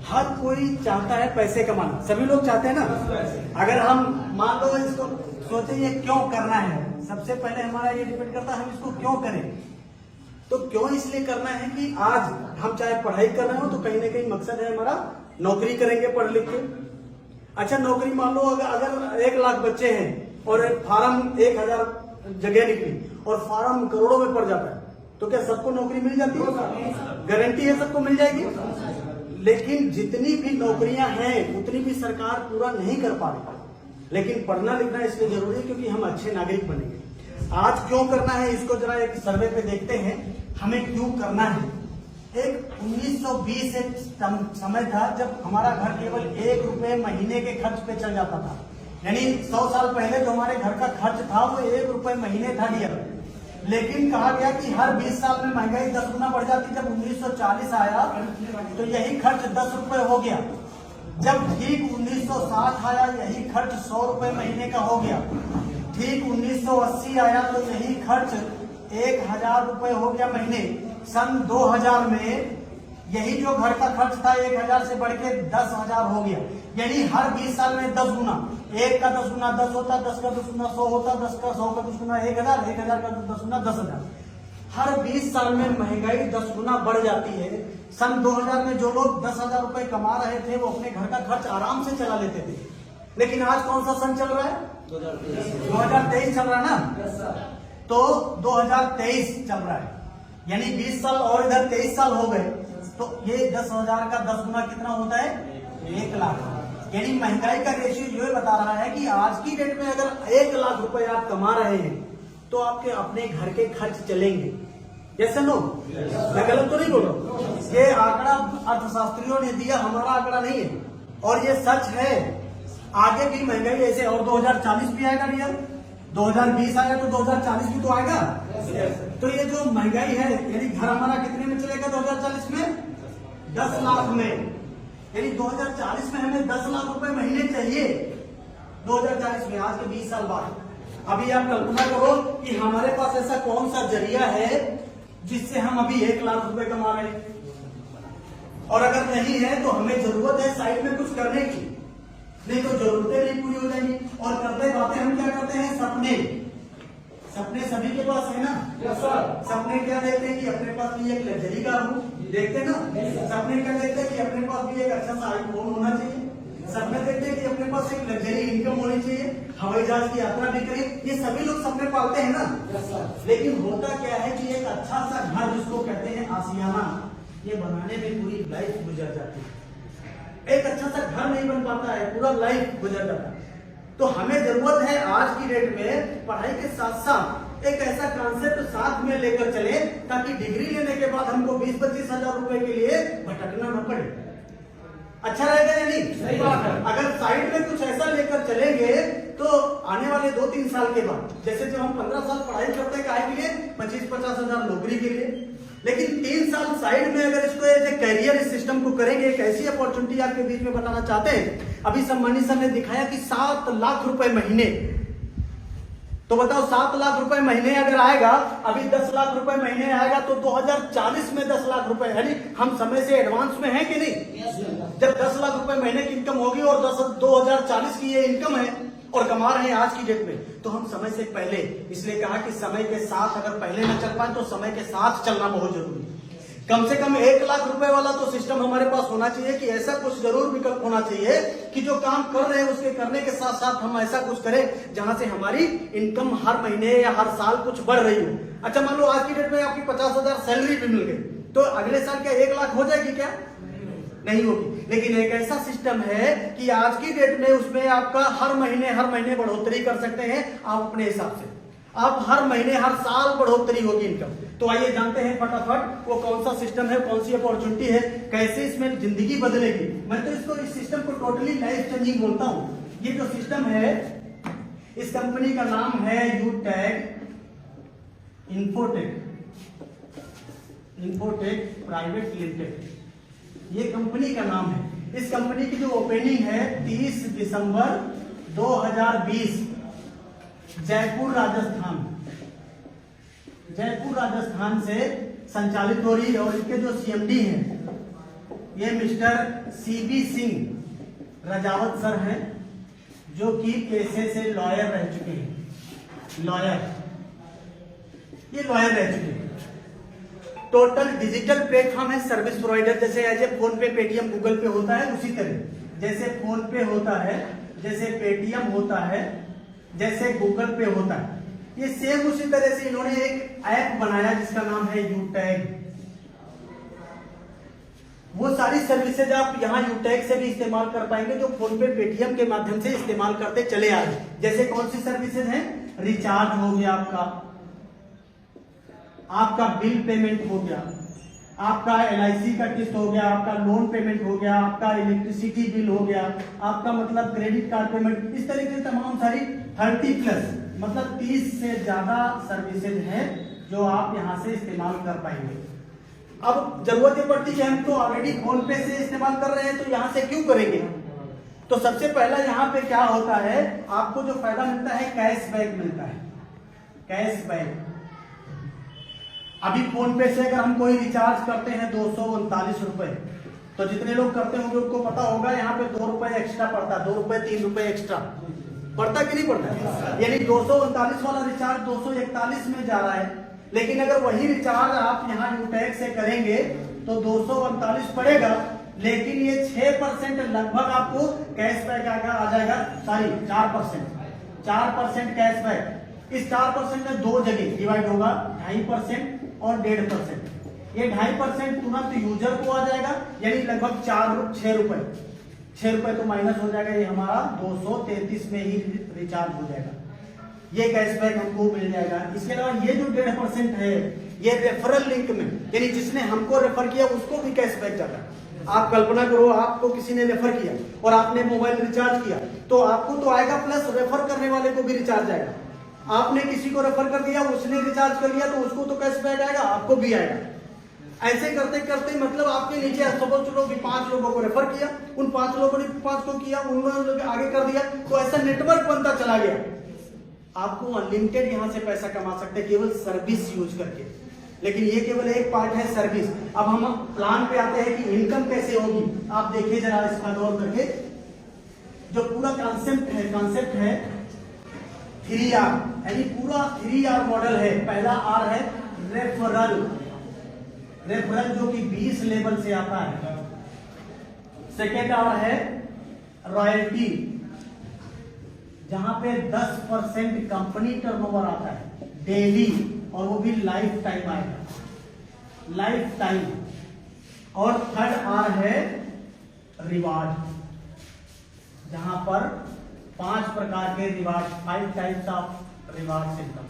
हर कोई चाहता है पैसे कमाना, सभी लोग चाहते हैं ना। अगर हम मान लो इसको सोचे ये क्यों करना है, सबसे पहले हमारा ये डिपेंड करता है हम इसको क्यों करें। तो क्यों इसलिए करना है कि आज हम चाहे पढ़ाई कर रहे हो तो कहीं ना कहीं मकसद है हमारा नौकरी करेंगे पढ़ लिख के। अच्छा नौकरी मान लो अगर 1 लाख बच्चे हैं और फार्म 1000 जगह निकली और फार्म करोड़ों में पड़ जाता है तो क्या सबको नौकरी मिल जाती है? गारंटी है सबको मिल जाएगी। लेकिन जितनी भी नौकरियां हैं उतनी भी सरकार पूरा नहीं कर पा रही। लेकिन पढ़ना लिखना इसलिए जरूरी है क्योंकि हम अच्छे नागरिक बनेंगे। आज क्यों करना है इसको जरा एक सर्वे पे देखते हैं, हमें क्यों करना है। एक 1920 एक समय था जब हमारा घर केवल 1 रुपए महीने के खर्च पे चल जाता था। यानी 100 साल पहले जो हमारे घर का खर्च था वो 1 रुपए महीने था डियर। लेकिन कहा गया कि हर 20 साल में महंगाई 10 गुना बढ़ जाती। जब 1940 आया तो यही खर्च 10 रुपए हो गया। जब ठीक 1960 आया यही खर्च 100 रुपए महीने का हो गया। ठीक 1980 आया तो यही खर्च 1000 रुपए हो गया महीने। सन 2000 में यही जो घर का खर्च था 1000 से बढ़ के 10,000 हो गया। यानी हर 20 साल में 10 गुना। 1 का 10 गुना 10 होता, 10 का 10 गुना 100 होता, 10 का 100 का 10 गुना 1000, 1000 का 10 गुना 10,000। हर 20 साल में महंगाई 10 गुना बढ़ जाती है। सन 2000 में जो लोग 10,000 रुपए कमा रहे थे वो अपने घर का खर्च आराम से चला लेते थे। लेकिन आज कौन सा सन चल रहा है? 2023 चल रहा है ना। तो 2023 चल रहा है यानी 20 साल और इधर 23 साल हो गए तो ये 10,000 का 10 गुना कितना होता है? 1 लाख। यानी महंगाई का रेशियो ये बता रहा है कि आज की डेट में अगर 1 लाख रुपए आप कमा रहे हैं तो आपके अपने घर के खर्च चलेंगे। Yes no? मैं गलत तो नहीं बोल रहा। ये आंकड़ा अर्थशास्त्रियों ने दिया, हमारा आंकड़ा नहीं है और ये सच है। आगे भी महंगाई ऐसे और 2040 भी आएगा भैया। 2020 आएगा तो 2040 भी तो आएगा। तो ये जो महंगाई है यानी घर हमारा कितने में चलेगा 2040 में? 10 लाख में। यानी 2040 में हमें 10 लाख रुपए महीने चाहिए। 2040 में, आज के 20 साल बाद। अभी आप कल्पना करो कि हमारे पास ऐसा कौन सा जरिया है जिससे हम अभी 1 लाख रुपए कमा रहे हैं। और अगर नहीं है तो हमें जरूरत है साइड में कुछ करने की, नहीं तो जरूरतें नहीं पूरी हो जाएंगी। और करते बातें हम क्या करते हैं? सपने सभी के पास है ना। सपने क्या देखते हैं कि अपने पास भी एक लग्जरी कार हो, देखते ना। सपने क्या देखते हैं कि अपने पास भी एक अच्छा सा आईफोन होना चाहिए। सपने देखते हैं कि अपने पास एक लग्जरी इनकम होनी चाहिए, हवाई जहाज की यात्रा भी करें। ये सभी लोग सपने पालते हैं ना। लेकिन होता क्या है कि एक अच्छा सा घर जिसको कहते हैं आशियाना, ये बनाने में पूरी लाइफ गुजर जाती है। एक अच्छा सा घर नहीं बन पाता है, पूरा लाइफ गुजर जाता है। तो हमें जरूरत है आज की डेट में पढ़ाई के साथ साथ एक ऐसा कॉन्सेप्ट साथ में लेकर चले ताकि डिग्री लेने के बाद हमको 20-25 हजार रुपए के लिए भटकना न पड़े। अच्छा रहेगा या नहीं? सही बात है। अगर साइड में कुछ ऐसा लेकर चलेंगे तो आने वाले 2-3 साल के बाद, जैसे जब हम 15 साल पढ़ाई करते हैं काहे के लिए? 25-50 हजार नौकरी के लिए। लेकिन 3 साल साइड में अगर इसको एज ए कैरियर इस सिस्टम को करेंगे, एक ऐसी अपॉर्चुनिटी आपके बीच में बताना चाहते हैं। अभी सम्मानी सर ने दिखाया कि 7 लाख रुपए महीने। तो बताओ 7 लाख रुपए महीने अगर आएगा, अभी 10 लाख रुपए महीने आएगा तो 2040 में 10 लाख रुपए, यानी हम समय से एडवांस में हैं कि नहीं? जब 10 लाख रुपए महीने की इनकम होगी और 2040 की ये इनकम है और कमा रहे हैं आज की डेट में, तो हम समय से पहले, इसलिए कहा कि समय के साथ अगर पहले न चल पाए तो समय के साथ चलना बहुत जरूरी है। कम से कम 1 लाख रुपए वाला तो सिस्टम हमारे पास होना चाहिए कि ऐसा कुछ जरूर विकल्प होना चाहिए कि जो काम कर रहे हैं उसके करने के साथ साथ हम ऐसा कुछ करें जहां से हमारी इनकम हर महीने या हर साल कुछ बढ़ रही हो। अच्छा मान लो आज की डेट में आपकी 50,000 सैलरी भी मिल गई तो अगले साल क्या 1 लाख हो जाएगी? क्या नहीं होगी। लेकिन एक ऐसा सिस्टम है कि आज की डेट में उसमें आपका हर महीने बढ़ोतरी कर सकते हैं आप अपने हिसाब से। आप हर महीने हर साल बढ़ोतरी होगी इनकम। तो आइए जानते हैं फटाफट वो कौन सा सिस्टम है, कौन सी अपॉर्चुनिटी है, कैसे इसमें जिंदगी बदलेगी। मैं तो इसको इस सिस्टम को टोटली लाइफ चेंजिंग बोलता हूं। ये जो सिस्टम है इस कंपनी का नाम है यूटैग इन्फोटेक प्राइवेट लिमिटेड। ये कंपनी का नाम है। इस कंपनी की जो ओपनिंग है 30 दिसंबर 2020 जयपुर राजस्थान से संचालित हो रही है। और इसके जो सीएमडी हैं ये mister CB Singh Rajawat sir हैं, जो कि पेशे से लॉयर रह चुके हैं। ये लॉयर रह चुके हैं। टोटल डिजिटल प्लेटफॉर्म है सर्विस प्रोवाइडर, जैसे ऐसे फोन पे, पेटीएम, गूगल पे होता है, उसी तरह जैसे फोन पे होता है, जैसे पेटीएम होता है, जैसे गूगल पे होता है, ये सेम उसी तरह से इन्होंने एक ऐप बनाया जिसका नाम है यूटैग। वो सारी सर्विसेज आप यहाँ यूटैग से भी इस्तेमाल कर पाएंगे जो फोन पे, पेटीएम के माध्यम से इस्तेमाल करते चले आ रहे। जैसे कौन सी सर्विसेज हैं? रिचार्ज हो गया, आपका बिल पेमेंट हो गया, आपका LIC का किस्त हो गया, आपका लोन पेमेंट हो गया, आपका इलेक्ट्रिसिटी बिल हो गया, आपका मतलब क्रेडिट कार्ड पेमेंट, इस तरीके से तमाम सारी 30+ मतलब 30 से ज्यादा सर्विसेज हैं जो आप यहां से इस्तेमाल कर पाएंगे। अब जरूरत ये पड़ती है, हम तो ऑलरेडी फोन पे से इस्तेमाल कर रहे हैं, तो यहां से क्यों करेंगे? तो सबसे पहला यहाँ पे क्या होता है, आपको जो फायदा मिलता है कैशबैक मिलता है। कैशबैक अभी फोन पे से अगर हम कोई रिचार्ज करते हैं 239 रुपए, तो जितने लोग करते होंगे उनको पता होगा यहाँ पे 2 रुपए एक्स्ट्रा पड़ता है, 2 रुपए 3 रुपए एक्स्ट्रा पड़ता कि नहीं पड़ता? यानी 239 वाला रिचार्ज 241 में जा रहा है, लेकिन अगर वही रिचार्ज आप यहाँ यूटैग से करेंगे तो 239 पड़ेगा, लेकिन ये 6% लगभग आपको कैशबैक आ जाएगा, सॉरी 4% कैशबैक। इस 4% में दो जगह डिवाइड होगा, 2.5% और 1.5%। ये 2.5% तुरंत यूजर को आ जाएगा, यानी लगभग 6 रुपए तो माइनस हो जाएगा, ये हमारा 233 में ही रिचार्ज हो जाएगा, ये कैशबैक हमको मिल जाएगा। इसके अलावा ये जो 1.5% है, ये रेफरल लिंक में, यानी जिसने हमको रेफर किया उसको भी कैशबैक जाता है। आप कल्पना करो, आपको किसी ने रेफर किया और आपने मोबाइल रिचार्ज किया, तो आपको तो आएगा, प्लस रेफर करने वाले को भी रिचार्ज आएगा। आपने किसी को रेफर कर दिया, उसने रिचार्ज कर लिया, तो उसको तो कैशबैक आएगा, आपको भी आएगा। ऐसे करते करते मतलब आपके नीचे सपोज चलो 5 लोगों को रेफर किया, उन 5 लोगों ने 5 को किया, उन्होंने आगे कर दिया, तो ऐसा नेटवर्क बनता चला गया। आपको अनलिमिटेड यहां से पैसा कमा सकते हैं केवल सर्विस यूज करके, लेकिन ये केवल एक पार्ट है सर्विस। अब हम प्लान पे आते हैं कि इनकम कैसे होगी। आप देखिए जरा इसका गौर करके, जो पूरा कॉन्सेप्ट है 3R, यानी पूरा 3R मॉडल है। पहला R है रेफरल जो कि 20 लेवल से आता है। सेकेंड R है रॉयल्टी, जहां पे 10% कंपनी टर्नओवर आता है डेली, और वो भी लाइफ टाइम आएगा, लाइफ टाइम। और थर्ड R है रिवार्ड, जहां पर 5 प्रकार के reward, 5 types of reward system.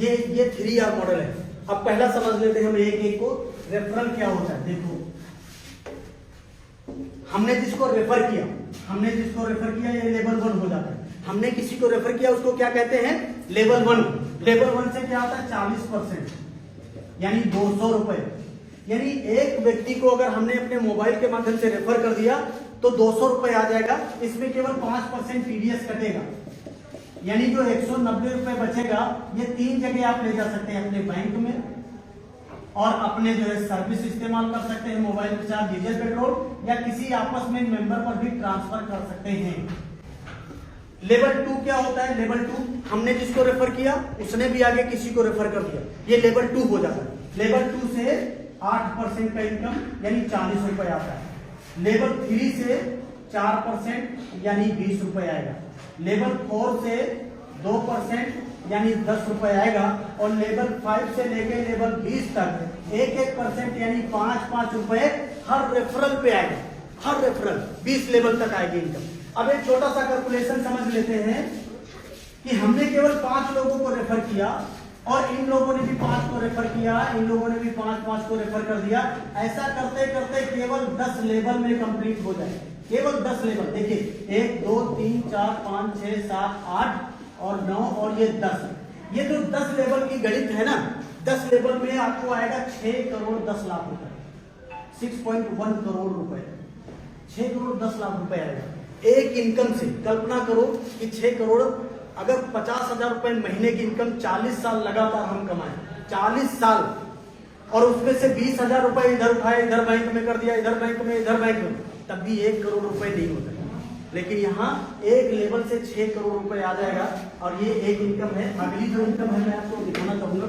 ये 3R मॉडल है। अब पहला समझ लेते हैं हम एक को, रेफरल क्या होता है। देखो, हमने जिसको रेफर किया ये लेवल 1 हो जाता है। हमने किसी को रेफर किया, उसको क्या कहते हैं? लेवल 1। लेवल 1 से क्या आता है? 40%, यानी 200 रुपए। यानी एक व्यक्ति को अगर हमने अपने मोबाइल के माध्यम से रेफर कर दिया तो 200 रुपए आ जाएगा। इसमें केवल 5% TDS कटेगा, यानी जो 190 रुपए बचेगा, ये 3 जगह आप ले जा सकते हैं, अपने बैंक में, और अपने जो है सर्विस इस्तेमाल कर सकते हैं, मोबाइल रिचार्ज, डीजल, पेट्रोल, या किसी आपस में मेंबर पर भी ट्रांसफर कर सकते हैं। लेवल 2 क्या होता है? लेवल 2 हमने जिसको रेफर किया उसने भी आगे किसी को रेफर कर दिया, ये लेवल 2 हो जाता है। लेवल 2 से 8% का इनकम यानी 40 रुपए आता है। लेवल 3 से 4% यानी 20 रुपए आएगा। लेवल 4 से 2% यानी 10 रुपए आएगा। और लेवल 5 से लेकर लेवल 20 तक 1% यानी 5 रुपए हर रेफरल पे आएगा। हर रेफरल 20 लेवल तक आएगी इनकम। अब एक छोटा सा कैलकुलेशन समझ लेते हैं कि हमने केवल 5 लोगों को रेफर किया और इन लोगों ने भी 5 को रेफर किया, इन लोगों ने भी 5 को रेफर कर दिया। ऐसा करते करते केवल 10 लेवल में कंप्लीट हो जाए। केवल 10 लेवल, देखिए 1 2 3 4 5 6 7 8 और 9 और ये 10। ये जो 10 लेवल की गणित है ना, 10 लेवल में आपको आएगा 6 करोड़ 10 लाख रुपए, 6.1 करोड़ रुपए, 6 करोड़ 10 लाख रुपए आएगा एक इनकम से। कल्पना करो कि 6 करोड़, अगर 50,000 रुपए महीने की इनकम 40 साल लगातार हम कमाएं, 40 साल और उसमें से 20,000 रुपए इधर उठाए, इधर बैंक में कर दिया, इधर बैंक में, इधर बैंक में, तब भी 1 करोड़ रुपए नहीं होता। लेकिन यहाँ एक लेवल से 6 करोड़ रुपए आ जाएगा। और ये एक इनकम है। अगली जो इनकम है मैं आपको दिखाना चाहूंगा।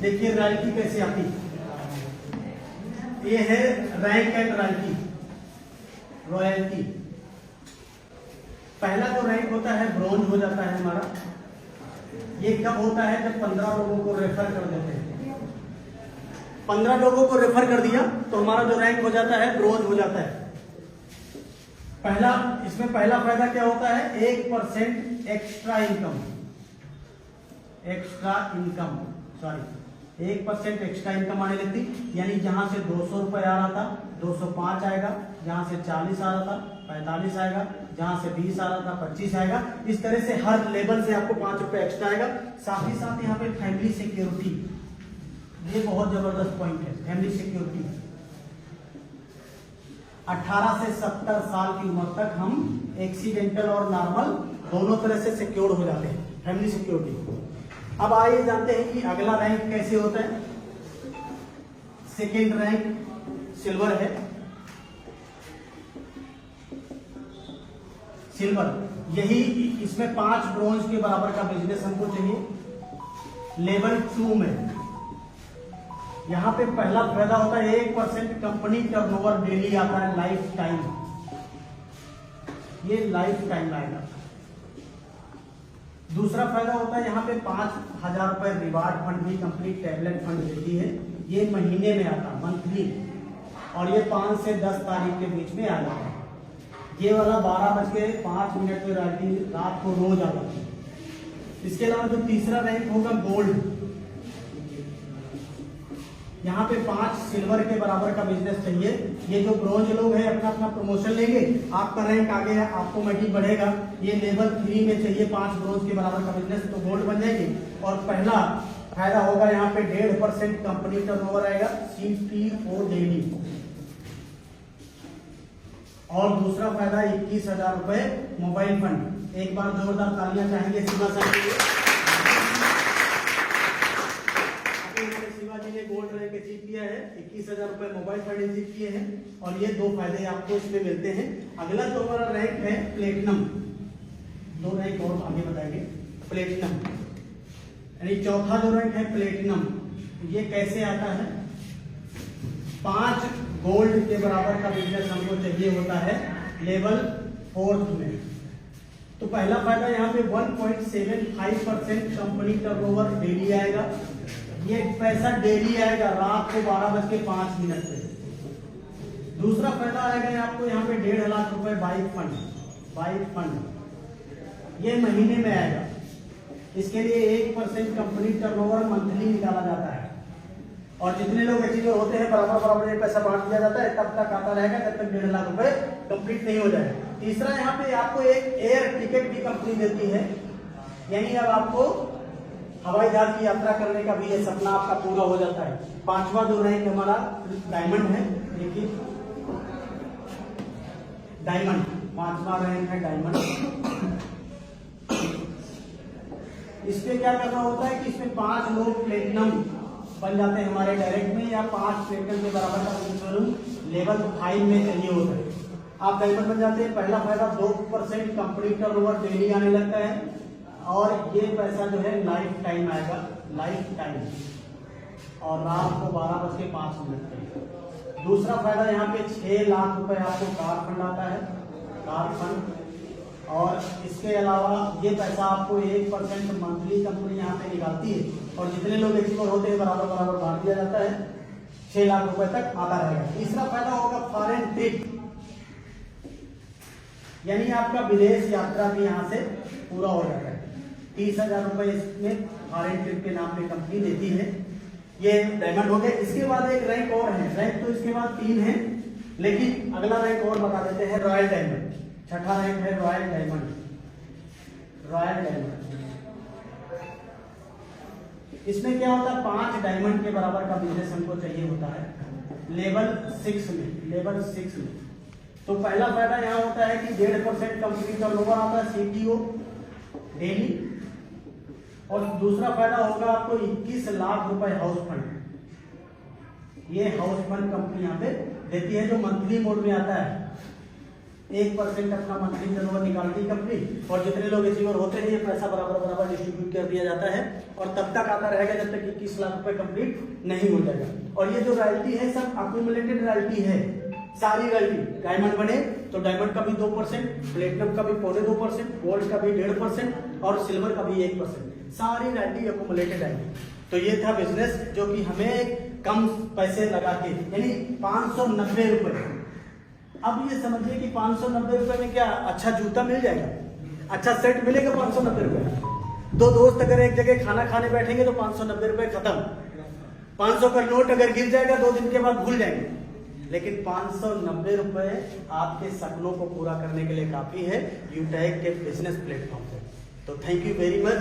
देखिए रॉयल्टी कैसे आती है। ये है रैंक एंड रॉयल्टी, रॉयल्टी। पहला जो रैंक होता है ब्रॉन्ज हो जाता है हमारा। ये कब होता है? जब 15 लोगों को रेफर कर देते हैं। 15 लोगों को रेफर कर दिया तो हमारा जो रैंक हो जाता है ब्रॉन्ज हो जाता है। इसमें पहला फायदा क्या होता है? 1% एक्स्ट्रा इनकम, 1% एक्स्ट्रा इनकम आने लगती। यानी जहां से 200 रुपए आ रहा था 205 आएगा, जहां से 40 आ रहा था 45 आएगा, जहां से 20 आ रहा था 25 आएगा। इस तरह से हर लेवल से आपको 5 रुपए एक्स्ट्रा आएगा। साथ ही साथ यहाँ पे फैमिली सिक्योरिटी, ये बहुत जबरदस्त पॉइंट है। फैमिली सिक्योरिटी 18 से 70 साल की उम्र तक हम एक्सीडेंटल और नॉर्मल दोनों तरह से सिक्योर हो जाते हैं, फैमिली सिक्योरिटी। अब आइए जानते हैं कि अगला रैंक कैसे होता है। सेकेंड रैंक सिल्वर है। सिल्वर, यही इसमें 5 ब्रॉन्ज के बराबर का बिजनेस हमको चाहिए। लेवल 2 में यहां पे पहला फायदा होता है 1% कंपनी टर्नओवर डेली आता है, लाइफ टाइम। ये लाइफ टाइम आएगा। दूसरा फायदा होता है यहाँ पे 5,000 रुपए रिवार्ड फंड भी कंपनी टैबलेट फंड देती है। ये महीने में आता, मंथली, और ये 5 से 10 तारीख के बीच में आ जाता है। ये वाला 12:05 पे रात को रोज आता है। इसके अलावा जो तीसरा रैंक होगा गोल्ड, यहाँ पे 5 सिल्वर के बराबर का बिजनेस चाहिए। ये जो ब्रॉन्ज लोग हैं अपना अपना प्रमोशन लेंगे, आपका रैंक आगे है, आपको मल्टी बढ़ेगा। ये लेवल 3 में चाहिए 5 ब्रॉन्ज के बराबर का बिजनेस, तो गोल्ड बन जाएगी। और पहला फायदा होगा यहाँ पे 1.5% कंपनी टर्नओवर आएगा, CTO डेली। और दूसरा फायदा 21,000 रुपए मोबाइल फंड। एक बार जोरदार तालियां चाहेंगे सीमा साहब के लिए। शिवाजी ने गोल्ड रैंक अचीव किया है, 21,000 रुपए मोबाइल फंड अचीव किए हैं। और ये 2 फायदे आपको इसमें मिलते हैं। अगला जो हमारा रैंक है प्लेटिनम, 2 रैंक और आगे बताएंगे। प्लेटिनम यानी चौथा जो रैंक है प्लेटिनम, ये कैसे आता है? 5 गोल्ड के बराबर का बिजनेस हमको चाहिए होता है लेवल 4 में। तो पहला फायदा यहाँ पे 1.75% कंपनी टर्नओवर डेली आएगा। ये पैसा डेली आएगा रात को 12:05 पे। दूसरा फायदा आएगा आपको यहाँ पे 1.5 लाख रुपए बाइक फंड, ये महीने में आएगा। इसके लिए 1% कंपनी टर्नओवर मंथली निकाला जाता है। और जितने लोग अचीवर होते हैं बराबर ये पैसा बांट दिया जाता है, तब तक आता रहेगा जब तक 1.5 लाख रुपए कंप्लीट नहीं हो जाए। तीसरा यहाँ पे आपको एक एयर टिकट भी कंपनी देती है। यानी अब आपको हवाई जहाज की यात्रा करने का भी ये सपना आपका पूरा हो जाता है। 5वां जो रैंक हमारा डायमंड है। देखिए डायमंड, 5वां रैंक है डायमंड। इसमें क्या करना होता है कि इसमें 5 लोग प्लेटिनम बन जाते हैं हमारे डायरेक्ट में, या 5 प्लेटिनम के बराबर का लेवल 5 में चाहिए होता है। आप डायमंड बन जाते हैं। पहला फायदा 2% कंपनी टर्नओवर डेली आने लगता है। और ये पैसा जो है लाइफ टाइम आएगा, लाइफ टाइम, और रात को 12:05 पे। दूसरा फायदा यहाँ पे 6 लाख रुपए आपको कार फंड आता है, कार फंड। और इसके अलावा ये पैसा आपको 1% मंथली कंपनी यहाँ पे निकालती है। और जितने लोग एलिजिबल होते हैं बराबर बांट दिया जाता है, 6 लाख रुपए तक आता रहेगा। तीसरा फायदा होगा फॉरेन ट्रिप, यानी आपका विदेश यात्रा भी यहाँ से पूरा हो जाता है। 30,000 रुपए इसमें फॉरेन ट्रिप के नाम पे कंपनी देती है। ये डायमंड हो गया। इसके बाद एक रैंक और है, रैंक तो इसके बाद 3 है, लेकिन अगला रैंक और बता देते हैं, रॉयल डायमंड। छठा रैंक है रॉयल डायमंड। रॉयल डायमंड इसमें क्या होता है? 5 डायमंड के बराबर का बिजनेस हमको चाहिए होता है लेवल 6 में। तो पहला फायदा यहाँ होता है कि 1.5% कंपनी टर्नओवर आता है, CTO डेली। और दूसरा फायदा होगा आपको 21 लाख रुपए हाउस फंड। ये हाउस फंड कंपनी यहाँ पे देती है, जो मंथली मोड में आता है। 1% अपना मंथली टर्नओवर निकालती है कंपनी, और जितने लोग एलिजिबल होते हैं ये पैसा बराबर बराबर डिस्ट्रीब्यूट कर दिया जाता है, और तब तक आता रहेगा जब तक 21 लाख रुपए कंप्लीट नहीं हो जाएगा। और ये जो रॉयल्टी है सब अक्यूमुलेटेड रॉयल्टी है, सारी रॉयल्टी। डायमंड बने तो डायमंड का भी 2%, प्लेटिनम का भी 2.5%, गोल्ड का भी 1.5% और सिल्वर का भी 1%, सारी रॉयल्टी अक्यूमुलेटेड आएगी। तो ये था बिजनेस जो कि हमें कम पैसे लगा के, यानी 590 रुपए। अब ये समझिए कि 590 रुपए में क्या अच्छा जूता मिल जाएगा, अच्छा सेट मिलेगा 590 रुपए। दो दोस्त अगर एक जगह खाना खाने बैठेंगे तो 590 रुपए खत्म। 500 का नोट अगर गिर जाएगा 2 दिन के बाद भूल जाएंगे, लेकिन 590 रुपए आपके सपनों को पूरा करने के लिए काफी है यूटैग के बिजनेस प्लेटफॉर्म पे। तो थैंक यू वेरी मच।